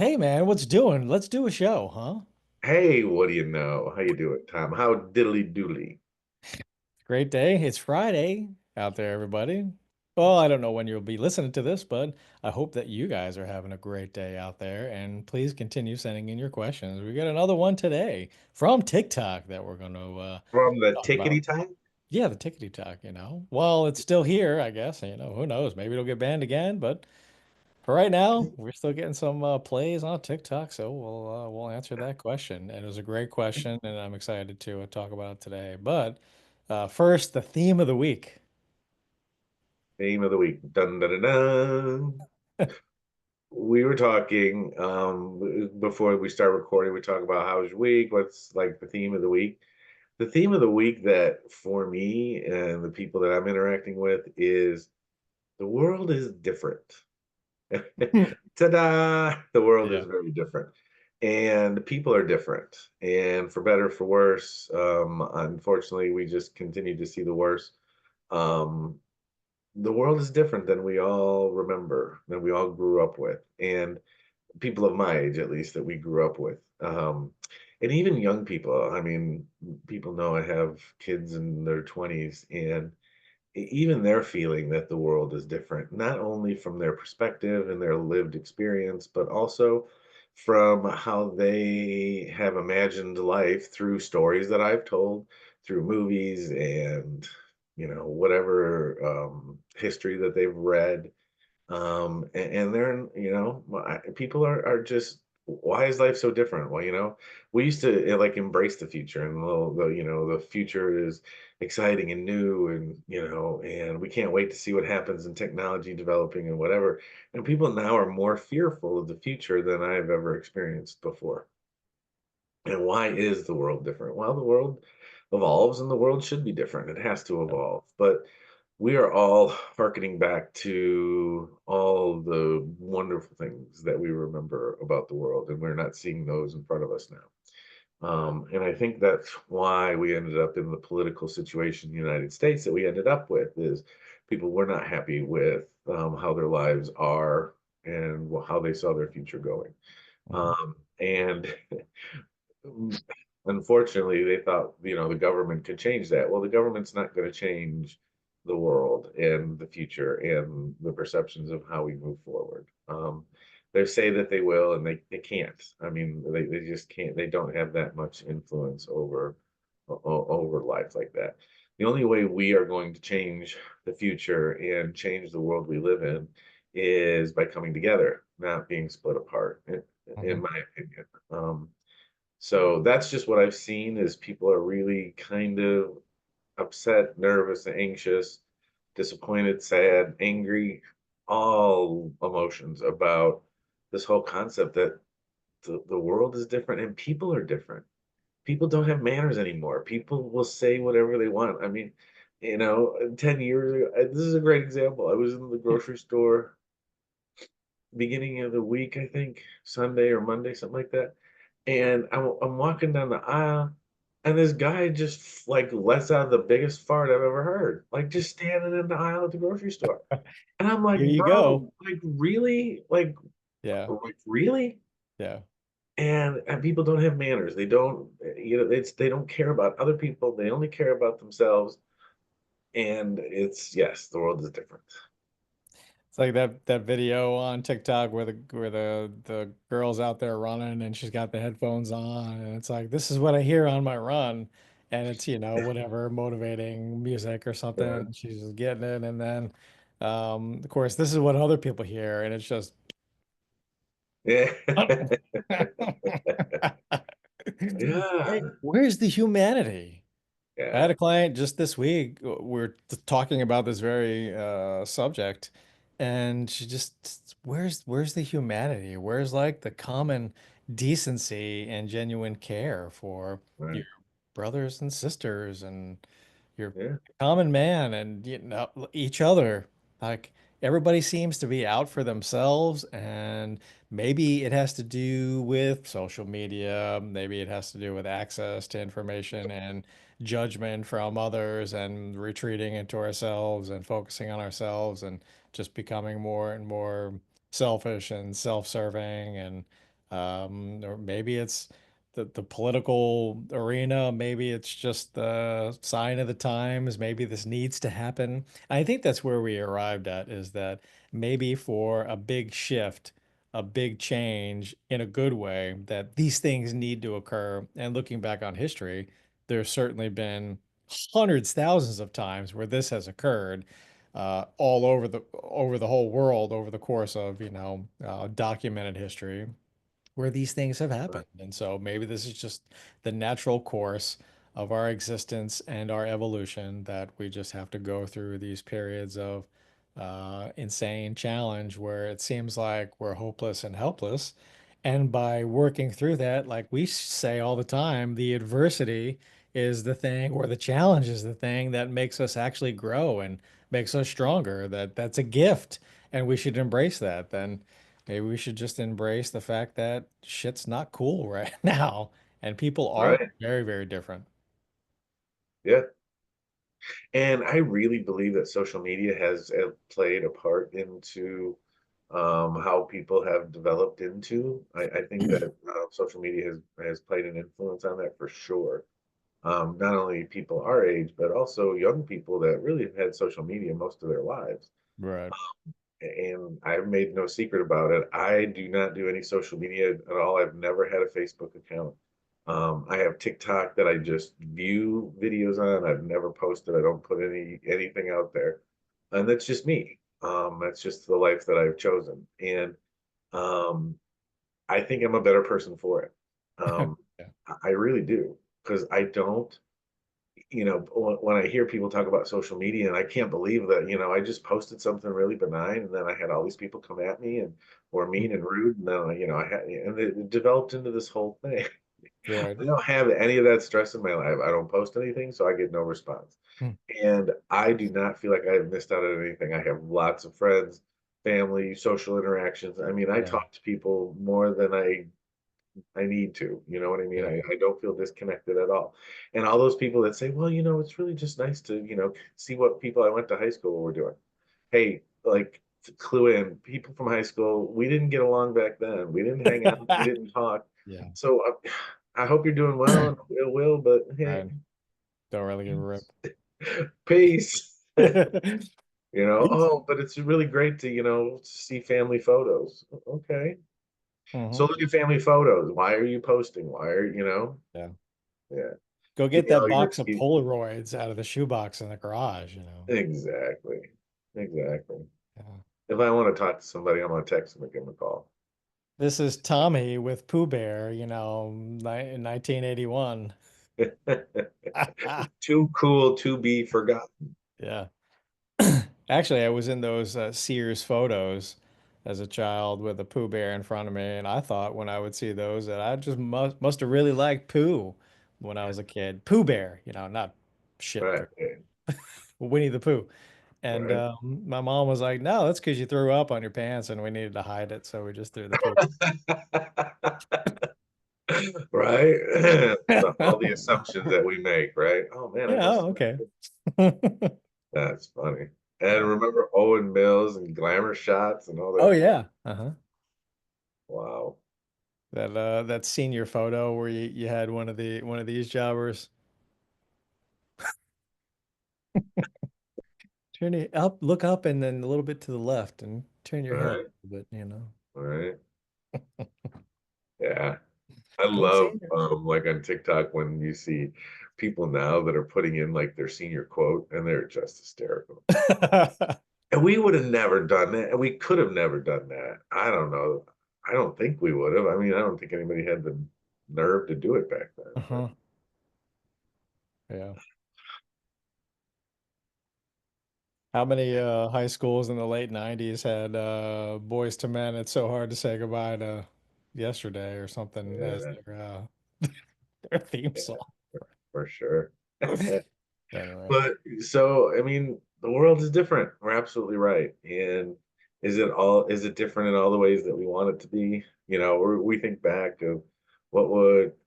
Hey man, what's doing? Let's do a show, huh? Hey, what do you know? How you doing, Tom? How diddly doodly? Great day. It's Friday out there, everybody. Well, I don't know when you'll be listening to this, but I hope that you guys are having a great day out there. And please continue sending in your questions. We got another one today from TikTok that we're going to From the talk tickety about. time? Yeah, the tickety talk. Well, it's still here, I guess. Who knows? Maybe it'll get banned again, but for right now, we're still getting some plays on TikTok, so we'll answer that question. And it was a great question, and I'm excited to talk about it today. But first, the theme of the week. Theme of the week. Dun dun dun dun. We were talking before we start recording, we talk about how's your week, what's like the theme of the week. The theme of the week that for me and the people that I'm interacting with is the world is different. Ta-da! The world is Yeah. very different. And people are different. And for better, for worse, unfortunately, we just continue to see the worst. Um, the world is different than we all remember, than we all grew up with. And people of my age, at least, that we grew up with. And even young people. I mean, people know I have kids in their 20s, and even they're feeling that the world is different, not only from their perspective and their lived experience, but also from how they have imagined life through stories that I've told, through movies and whatever history that they've read. And they're, people are just, why is life so different? Well, we used to like embrace the future, and the future is exciting and new, and we can't wait to see what happens in technology developing and whatever. And people now are more fearful of the future than I've ever experienced before. And why is the world different? Well, the world evolves and the world should be different. It has to evolve. But we are all harkening back to all the wonderful things that we remember about the world, and we're not seeing those in front of us now. And I think that's why we ended up in the political situation in the United States that we ended up with is people were not happy with how their lives are and how they saw their future going. Mhm. And unfortunately, they thought, the government could change that. Well, the government's not going to change the world and the future and the perceptions of how we move forward. They say that they will, and they can't. I mean, they just can't. They don't have that much influence over life like that. The only way we are going to change the future and change the world we live in is by coming together, not being split apart, in Mhm. my opinion. So that's just what I've seen is people are really kind of upset, nervous, anxious, disappointed, sad, angry, all emotions about this whole concept that the world is different and people are different. People don't have manners anymore. People will say whatever they want. I mean, 10 years ago, this is a great example. I was in the grocery store beginning of the week, I think, Sunday or Monday, something like that. And I'm walking down the aisle, and this guy just like lets out the biggest fart I've ever heard, like just standing in the aisle at the grocery store. And I'm like, Here you bro, go. like really? Yeah. Like really? Yeah. And people don't have manners. They don't, they don't care about other people. They only care about themselves. And it's yes, the world is different. It's like that video on TikTok where the girl's out there running and she's got the headphones on and it's like this is what I hear on my run and it's whatever motivating music or something Uh, and she's just getting it and then of course this is what other people hear and it's just yeah. Hey, Yeah. where's the humanity? I had Yeah. a client just this week. We're talking about this very subject, and she just, where's the humanity? Where's like the common decency and genuine care for your Right. brothers and sisters and your Yeah. common man and each other? Like everybody seems to be out for themselves, and maybe it has to do with social media. Maybe it has to do with access to information and judgment from others and retreating into ourselves and focusing on ourselves and just becoming more and more selfish and self-serving and Or maybe it's the political arena. Maybe it's just the sign of the times. Maybe this needs to happen. I think that's where we arrived at, is that maybe for a big shift, a big change in a good way, that these things need to occur. And looking back on history, there's certainly been hundreds, thousands of times where this has occurred, all over the whole world over the course of, documented history where these things have Right. happened. And so maybe this is just the natural course of our existence and our evolution, that we just have to go through these periods of insane challenge where it seems like we're hopeless and helpless. And by working through that, like we say all the time, the adversity is the thing, or the challenge is the thing that makes us actually grow and makes us stronger. That's a gift, and we should embrace that. Then maybe we should just embrace the fact that shit's not cool right now, and people are Right. very, very different. Yeah. And I really believe that social media has played a part into how people have developed into. I think that social media has played an influence on that for sure. Not only people our age, but also young people that really have had social media most of their lives. Right. And I've made no secret about it. I do not do any social media at all. I've never had a Facebook account. I have TikTok that I just view videos on. I've never posted. I don't put anything out there, and that's just me. That's just the life that I've chosen, and um, I think I'm a better person for it. Um, Yeah. I really do, because I don't, when I hear people talk about social media, and I can't believe that, I just posted something really benign, and then I had all these people come at me and were mean and rude, and then I had, and it developed into this whole thing. Right. I don't have any of that stress in my life. I don't post anything, so I get no response. Hmm. And I do not feel like I have missed out on anything. I have lots of friends, family, social interactions. I mean, I Yeah. talk to people more than I need to, you know what I mean? Yeah. I don't feel disconnected at all. And all those people that say, well, it's really just nice to, see what people I went to high school were doing. Hey, like, to clue in, people from high school, we didn't get along back then. We didn't hang out, we didn't talk. Yeah. So I hope you're doing well and it will, but hey, Right. Don't really give a rip. peace. Peace. Oh, but it's really great to, see family photos. Okay. So Hmm. look at family photos. Why are you posting? Yeah. Yeah. Go Give get me that all your box of Polaroids out of the shoebox in the garage. exactly. Exactly. Yeah. If I want to talk to somebody, I'm gonna text them and give them a call. This is Tommy with Pooh Bear, in 1981. Too cool to be forgotten. Yeah. Actually, I was in those Sears photos as a child with a Pooh Bear in front of me, and I thought when I would see those that I just must have really liked Pooh when I was a kid. Pooh Bear, not shit Right. bear, Winnie the Pooh. And Right. my mom was like, "No, that's because you threw up on your pants, and we needed to hide it, so we just threw the Pooh." Right. All the assumptions that we make, right? Oh man, I Yeah, must oh, have. okay. That's funny. And Yeah. remember Owen Mills and glamour shots and all Oh that? yeah. Uh-huh. Wow. That senior photo where you had one of these jobbers. Turn it up, look up, and then a little bit to the left, and turn your All head right. a little bit. All right. Yeah. I Go love seniors. like on TikTok when you see people now that are putting in like their senior quote and they're just hysterical. And we would have never done that. And we could have never done that. I don't know. I don't think we would have. I mean, I don't think anybody had the nerve to do it back then. But Uh-huh. Yeah. How many high schools in the late 90s had Boys to Men? It's so hard to say goodbye to yesterday or something as yeah, their theme yeah, song. for sure. Anyway. But so, I mean, the world is different. We're absolutely right. And is it different in all the ways that we want it to be? We think back of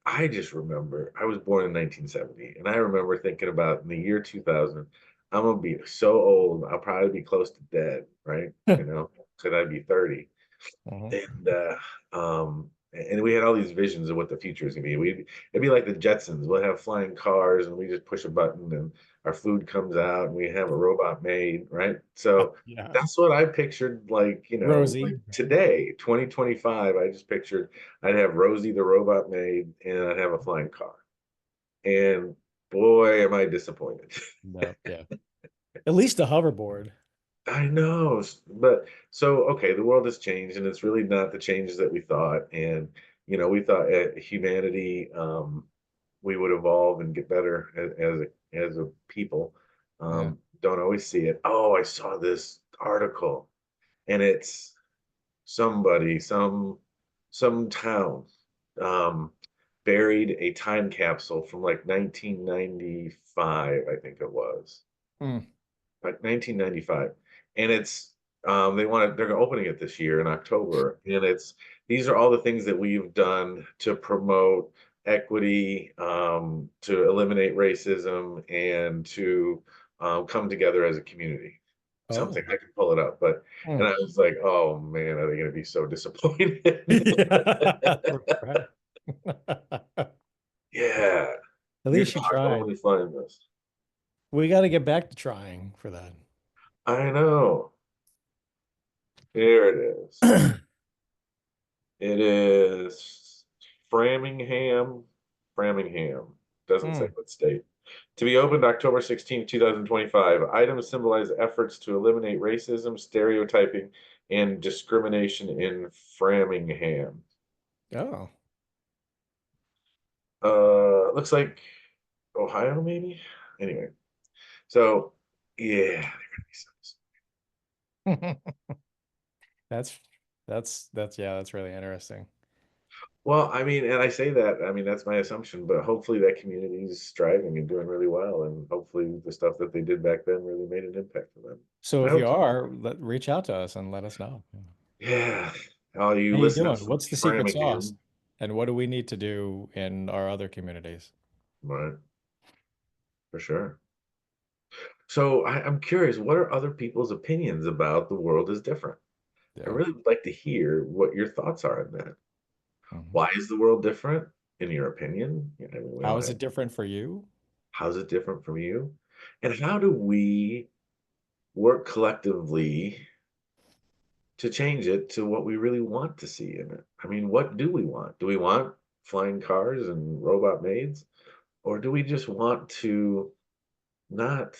I just remember I was born in 1970, and I remember thinking about in the year 2000, I'm gonna be so old, I'll probably be close to dead, right? Could I be 30? Mhm. And And we had all these visions of what the future is gonna be. It'd be like the Jetsons. We'll have flying cars, and we just push a button, and our food comes out, and we have a robot maid, right? So Yeah. that's what I pictured, like, like Rosie. today, 2025. I just pictured I'd have Rosie the robot maid, and I'd have a flying car. And boy, am I disappointed. No, yeah. At least a hoverboard. I know, but so okay, the world has changed, and it's really not the changes that we thought. And we thought humanity, we would evolve and get better as a people. Yeah. Don't always see it. Oh, I saw this article, and it's somebody, some town, um, buried a time capsule from like 1995, I think it was Mm. like 1995, and they're opening it this year in October, and it's these are all the things that we've done to promote equity, to eliminate racism, and to come together as a community. Something Oh. I could pull it up, but and Mm. I was like, oh man, are they going to be so disappointed? Yeah. Right. Yeah, At you're least you not going tried. to find this. We got to get back to trying for that. I know. Here it is. It is Framingham. Framingham. Doesn't say Mm. what state. To be opened October 16th, 2025. Items symbolize efforts to eliminate racism, stereotyping, and discrimination in Framingham. Oh. Looks like Ohio, maybe? Anyway, so yeah, they're gonna be so. That's that's yeah, that's really interesting. Well, I mean, and I say that, I mean, that's my assumption, but hopefully that community is striving and doing really well. And hopefully the stuff that they did back then really made an impact for them. So I if you hope so. are, reach out to us and let us know. Yeah. All you How you listeners doing? from What's the secret sauce? Framingham. And what do we need to do in our other communities? Right, for sure. So I'm curious, what are other people's opinions about the world is different? I Yeah. really would like to hear what your thoughts are on that. Mhm. Why is the world different, in your opinion? I mean, we How all is have. it different for you? How's it different from you? And how do we work collectively to change it to what we really want to see in it? I mean, what do we want? Do we want flying cars and robot maids? Or do we just want to not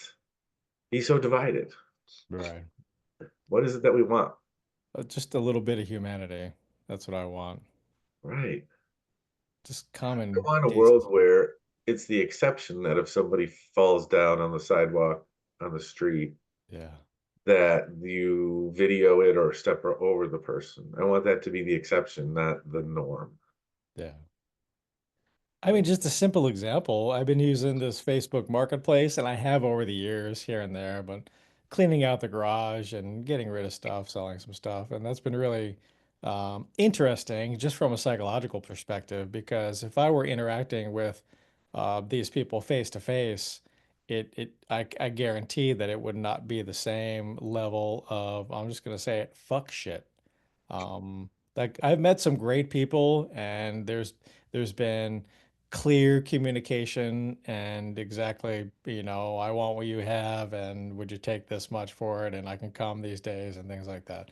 be so divided? Right. What is it that we want? Just a little bit of humanity. That's what I want. Right. Just I common want a world decency. where it's the exception that if somebody falls down on the sidewalk on the street, Yeah. that you video it or step over the person. I want that to be the exception, not the norm. Yeah. I mean, just a simple example. I've been using this Facebook Marketplace, and I have over the years here and there, but cleaning out the garage and getting rid of stuff, selling some stuff. And that's been really interesting just from a psychological perspective, because if I were interacting with these people face to face, I guarantee that it would not be the same level of, I'm just going to say it, fuck shit. Like I've met some great people, and there's been clear communication and exactly, I want what you have, and would you take this much for it, and I can come these days and things like that.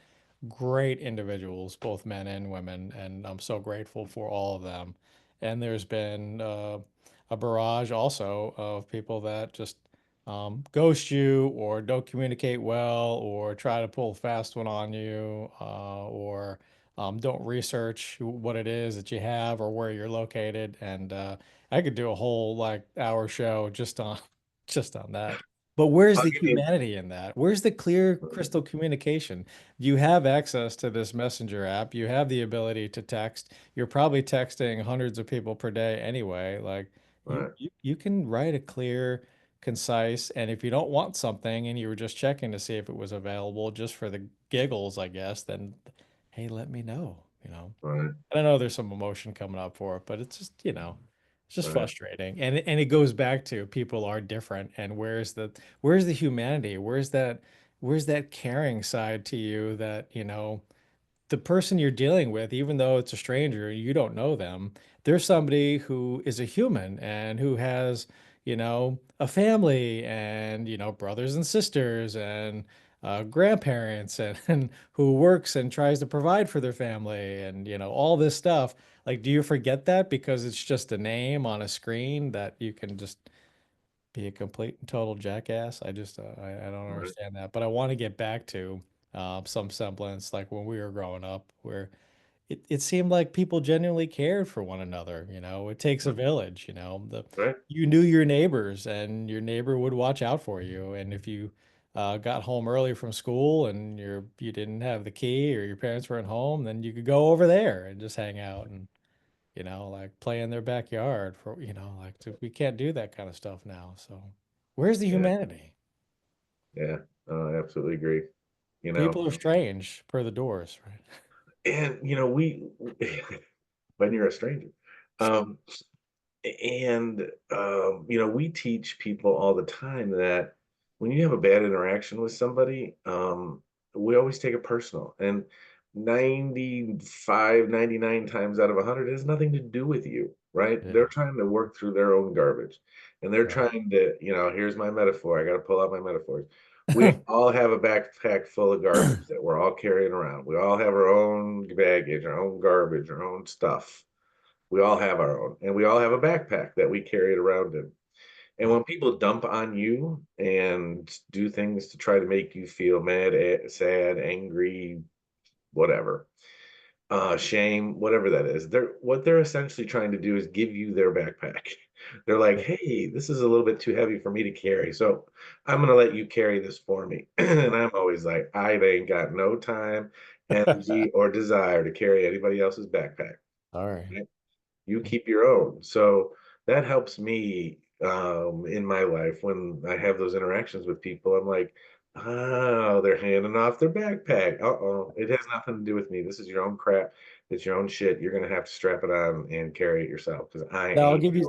Great individuals, both men and women, and I'm so grateful for all of them. And there's been a barrage also of people that just ghost you or don't communicate well or try to pull a fast one on you or don't research what it is that you have or where you're located. And I could do a whole like hour show just on just on that. But where's I'll the give you. humanity in that? Where's the clear crystal communication? You have access to this messenger app. You have the ability to text. You're probably texting hundreds of people per day anyway. Like Right, you can write a clear, concise, and if you don't want something and you were just checking to see if it was available just for the giggles, I guess, then hey, let me know. right, I know there's some emotion coming up for it, but it's just, it's just right, frustrating. And it goes back to people are different and where's the humanity? Where's that caring side to you that, the person you're dealing with, even though it's a stranger, you don't know them, there's somebody who is a human and who has, a family and, brothers and sisters and grandparents and who works and tries to provide for their family and, all this stuff. Like, do you forget that because it's just a name on a screen that you can just be a complete and total jackass? I don't Right, understand that. But I want to get back to some semblance like when we were growing up, where it seemed like people genuinely cared for one another. It takes a village, right, you knew your neighbors and your neighbor would watch out for you. And if you got home early from school and you didn't have the key or your parents weren't home, then you could go over there and just hang out and like play in their backyard for, like we can't do that kind of stuff now. So where's the yeah, humanity? yeah. I absolutely agree. You know, People are strange per the doors, right? and we when you're a stranger, um, and we teach people all the time that when you have a bad interaction with somebody, we always take it personal. And 95, 99 times out of 100, it has nothing to do with you, right? Yeah, They're trying to work through their own garbage. And they're right. trying to, here's my metaphor. I got to pull out my metaphors. We all have a backpack full of garbage that we're all carrying around. We all have our own baggage, our own garbage, our own stuff. We all have our own, and we all have a backpack that we carry it around in. And Right. when people dump on you and do things to try to make you feel mad, sad, angry, whatever, shame, whatever that is, they're essentially trying to do is give you their backpack. They're like, Yeah. hey, this is a little bit too heavy for me to carry, so I'm gonna let you carry this for me. And I'm always like, I ain't got no time, energy, or desire to carry anybody else's backpack. All right. You keep your own. So that helps me in my life when I have those interactions with people. I'm like, oh, they're handing off their backpack. Uh-oh, it has nothing to do with me. This is your own crap. It's your own shit. You're gonna have to strap it on and carry it yourself because I Now ain't doing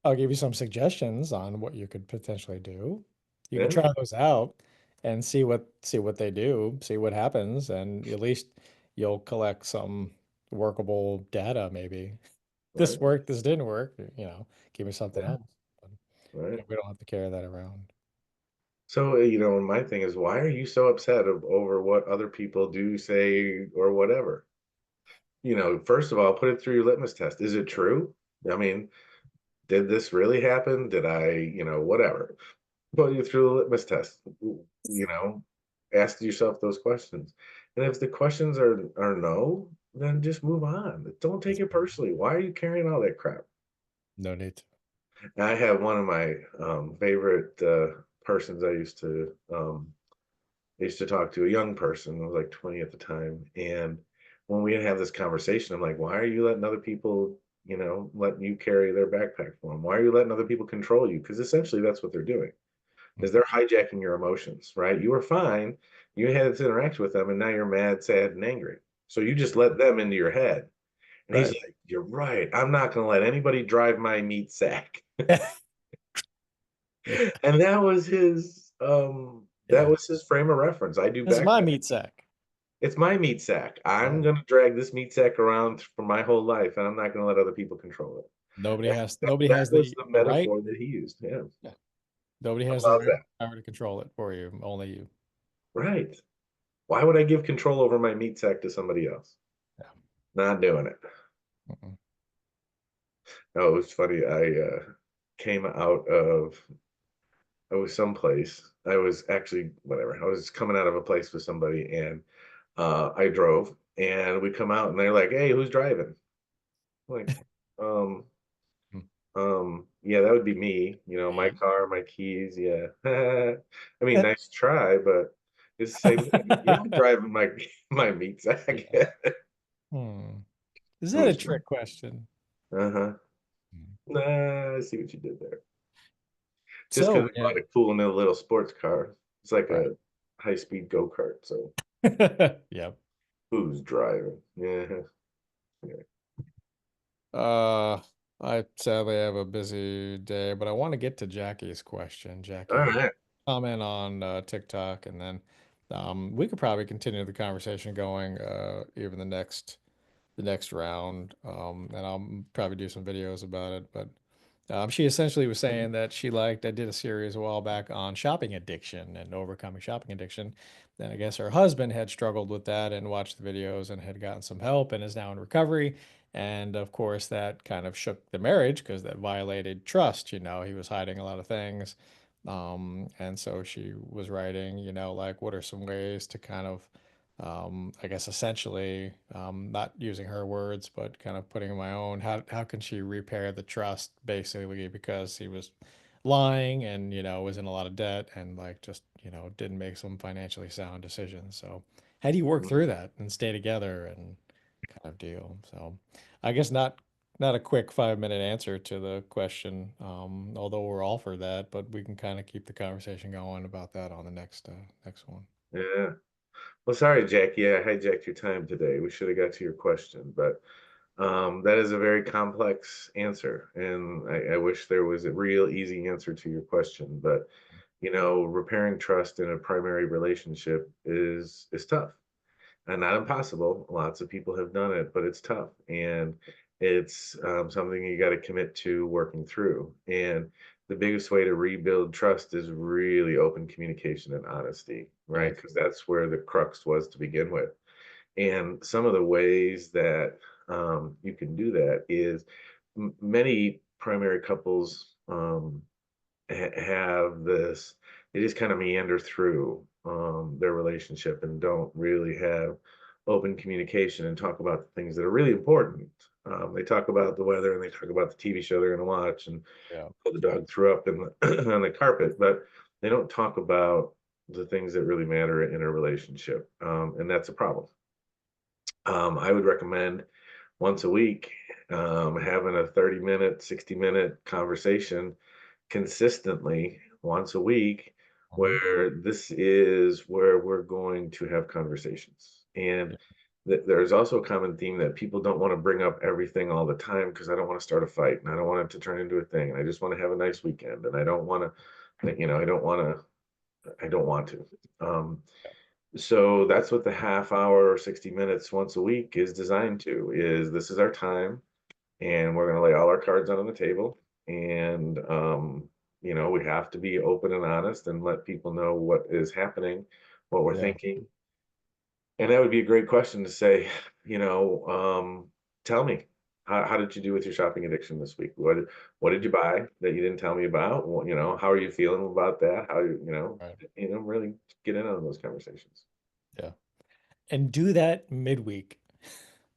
I'll give you some suggestions on what you could potentially do. You could it. try those out and see what they do, see what happens, and at least you'll collect some workable data maybe. Yeah, This right, worked, this didn't work, give me something yeah, else. But, right. we don't have to carry that around. So, my thing is, why are you so upset over what other people do, say, or whatever? First of all, put it through your litmus test. Is it true? I mean, did this really happen? Did I, whatever. Put you through the litmus test. Ask yourself those questions. And if the questions are no, then just move on. Don't take it personally. Why are you carrying all that crap? No need to. I have one of my favorite persons I used to talk to, a young person. I was like 20 at the time. And when we have this conversation, I'm like, why are you letting other people, letting you carry their backpack for them? Why are you letting other people control you? Because essentially that's what they're doing, is they're hijacking your emotions, right? You were fine. You had this interaction with them, and now you're mad, sad, and angry. So you just let them into your head. And he's Right. like, you're right. I'm not going to let anybody drive my meat sack. Yeah. And that Yeah. was his frame of reference. I do This is my backpack. meat sack. It's my meat sack. I'm Yeah. going to drag this meat sack around for my whole life, and I'm not going to let other people control it. Nobody That has was the the right. metaphor that he used. Yeah. Yeah. Nobody I has the love right that. power to control it for you. Only you. Right. Why would I give control over my meat sack to somebody else? Yeah. Not doing it. Mm-mm. No, it was funny. Came out of, I was someplace. I was actually, whatever. I was coming out of a place with somebody, and I drove, and we come out and they're like, hey, who's driving? I'm like, um, yeah, that would be me, my Me. car, my keys, yeah. I mean, nice try, but it's the same thing. You're not driving my my meat sack. Yeah. Hmm. Is It that a was fun. trick question? Uh-huh. Hmm. Nah, I see what you did there. Just because So, we yeah. bought a cool new little sports car. It's like Right. a high-speed go-kart, so Yep. who's driving? Yeah, yeah. Uh, I sadly have a busy day, but I want to get to Jackie's question. All Jackie, right. comment on TikTok, and then We could probably continue the conversation going, even the next round, and I'll probably do some videos about it. But she essentially was saying that she liked, I did a series a while back on shopping addiction and overcoming shopping addiction. And I guess her husband had struggled with that and watched the videos and had gotten some help and is now in recovery. And of course, that kind of shook the marriage because that violated trust. You know, he was hiding a lot of things. And so she was writing, you know, like, what are some ways to kind of, I guess essentially, not using her words, but kind of putting in my own, how can she repair the trust basically because he was lying and, you know, was in a lot of debt and like just, you know, didn't make some financially sound decisions. So how do you work through that and stay together and kind of deal? So I guess not a quick 5 minute answer to the question, although we're all for that, but we can kind of keep the conversation going about that on the next one. Yeah. Well, sorry, Jackie, I hijacked your time today. We should have got to your question, but that is a very complex answer, and I wish there was a real easy answer to your question. But you know, repairing trust in a primary relationship is tough and not impossible. Lots of people have done it, but it's tough, and it's something you got to commit to working through. And the biggest way to rebuild trust is really open communication and honesty, right? Yes. Because that's where the crux was to begin with. And some of the ways that you can do that is many primary couples have this, they just kind of meander through their relationship and don't really have open communication and talk about the things that are really important. They talk about the weather and they talk about the TV show they're going to watch and Yeah. oh, the dog threw up in the, on the carpet, but they don't talk about the things that really matter in a relationship. And that's a problem. I would recommend once a week having a 30-minute, 60-minute conversation consistently once a week Mhm. where this is where we're going to have conversations. And there's also a common theme that people don't want to bring up everything all the time because I don't want to start a fight and I don't want it to turn into a thing. And I just want to have a nice weekend and I don't want to, you know, I don't want to. So that's what the half hour or 60 minutes once a week is designed to is this is our time and we're going to lay all our cards out on the table and you know we have to be open and honest and let people know what is happening, what we're Yeah. thinking. And that would be a great question to say, you know, tell me, how did you do with your shopping addiction this week? What did you buy that you didn't tell me about? Well, you know, how are you feeling about that? How Right. you know, really get in on those conversations. Yeah. And do that midweek.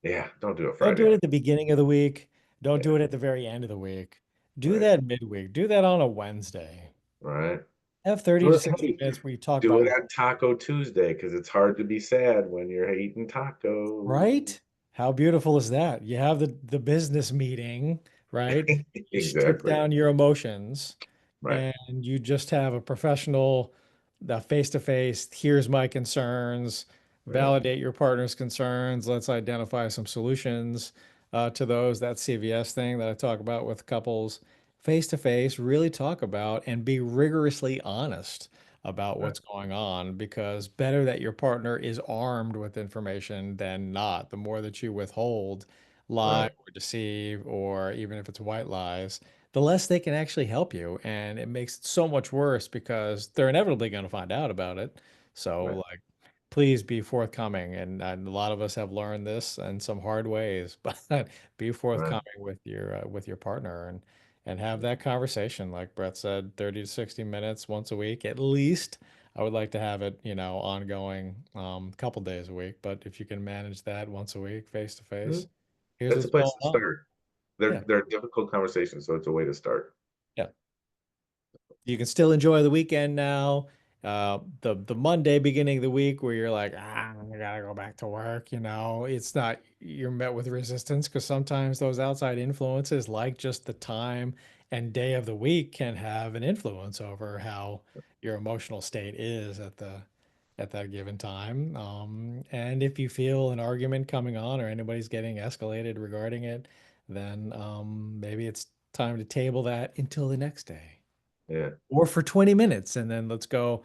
Yeah, don't do it Don't Friday do it night. at the beginning of the week. Don't Yeah, do it at the very end of the week. Do right, that midweek. Do that on a Wednesday. right. Have 30 Do to it, 60 hey, minutes where you talk do it about, on Taco Tuesday because it's hard to be sad when you're eating tacos. right? How beautiful is that? You have the business meeting, right? You strip Exactly. down your emotions Right, and you just have a professional, the face-to-face, here's my concerns, right, validate your partner's concerns, let's identify some solutions to those. That CVS thing that I talk about with couples, face-to-face, really talk about and be rigorously honest about right, what's going on because better that your partner is armed with information than not. The more that you withhold, lie right, or deceive, or even if it's white lies, the less they can actually help you. And it makes it so much worse because they're inevitably going to find out about it. right. So, like, please be forthcoming. And a lot of us have learned this in some hard ways, but be Right. forthcoming with your partner and have that conversation. Like Brett said, 30 to 60 minutes once a week at least. I would like to have it, you know, ongoing, couple days a week. But if you can manage that once a week, face to Mhm. face, here's That's a what's place going to on. start. Yeah. They're difficult conversations, so it's a way to start. Yeah. You can still enjoy the weekend now. The Monday beginning of the week where you're like, I gotta go back to work, you know, it's not, you're met with resistance because sometimes those outside influences, like just the time and day of the week, can have an influence over how your emotional state is at that given time. And if you feel an argument coming on or anybody's getting escalated regarding it, then maybe it's time to table that until the next day Yeah. or for 20 minutes and then let's go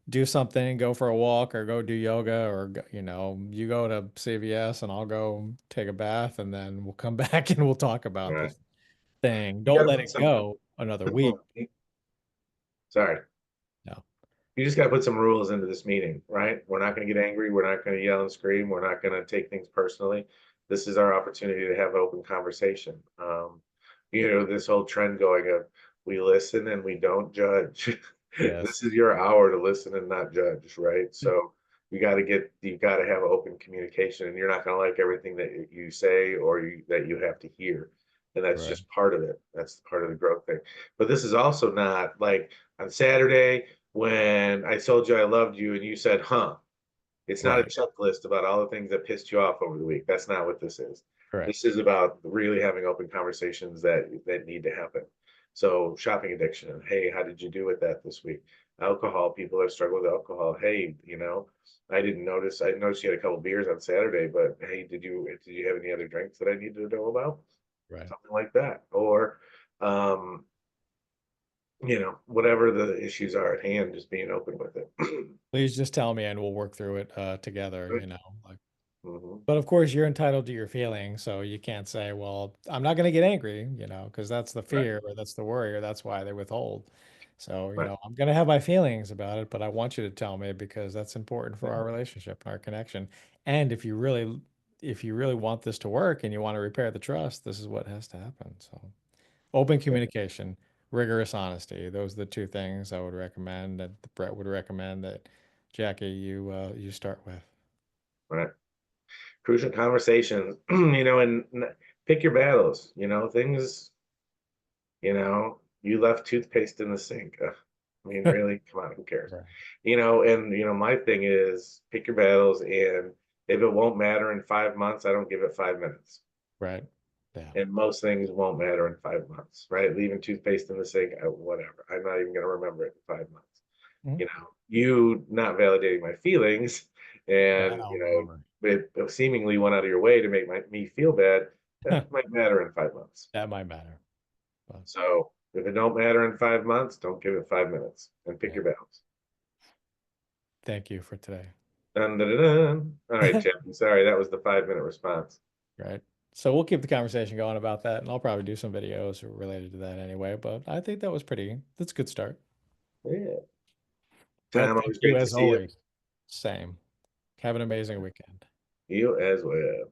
do something, go for a walk or go do yoga or you go to CVS and I'll go take a bath and then we'll come back and we'll talk All about right. this thing. You Don't got to let put it some, go another week. sorry. No. You just got to put some rules into this meeting, right? We're not going to get angry. We're not going to yell and scream. We're not going to take things personally. This is our opportunity to have open conversation. This whole trend going of we listen and we don't judge. Yes. This is your hour to listen and not judge, right? So you got to have open communication, and you're not going to like everything that you say or that you have to hear. And that's Right. just part of it. That's part of the growth thing. But this is also not like on Saturday when I told you I loved you and you said, huh. It's not a Right. checklist about all the things that pissed you off over the week. That's not what this is. Correct. This is about really having open conversations that need to happen. So shopping addiction. Hey, how did you do with that this week? Alcohol. People that struggle with alcohol. Hey, I didn't notice. I noticed you had a couple beers on Saturday, but hey, did you have any other drinks that I need to know about? Right. Something like that. Or um, whatever the issues are at hand, just being open with it. Please just tell me and we'll work through it together, Right. like Mhm. but of course you're entitled to your feelings, so you can't say, well, I'm not going to get angry, because that's the Right. fear or that's the worry or that's why they withhold. So, Right. I'm going to have my feelings about it, but I want you to tell me because that's important for Yeah. our relationship and our connection. And if you really want this to work and you want to repair the trust, this is what has to happen. So, open communication, rigorous honesty. Those are the two things I would recommend that Brett would recommend that Jackie you start with. Right. Crucial conversations, and pick your battles, things, you left toothpaste in the sink. Ugh, I mean, really, come on, who cares? Right. My thing is pick your battles, and if it won't matter in 5 months, I don't give it 5 minutes. Right. Yeah. And most things won't matter in 5 months, right? Leaving toothpaste in the sink, whatever. I'm not even going to remember it in 5 months. Mhm. You not validating my feelings That and, I'll remember. it seemingly went out of your way to make me feel bad, that might matter in 5 months. That might matter. But So if it don't matter in 5 months, don't give it 5 minutes and pick yeah. your balance. Thank you for today. Dun, dun, dun, dun. All right, Jeff. I'm sorry. That was the 5 minute response. Right. So we'll keep the conversation going about that, and I'll probably do some videos related to that anyway. But I think that's a good start. Yeah. Brett, Tom, thank always you great to as see you. always. Same. Have an amazing weekend. You as well.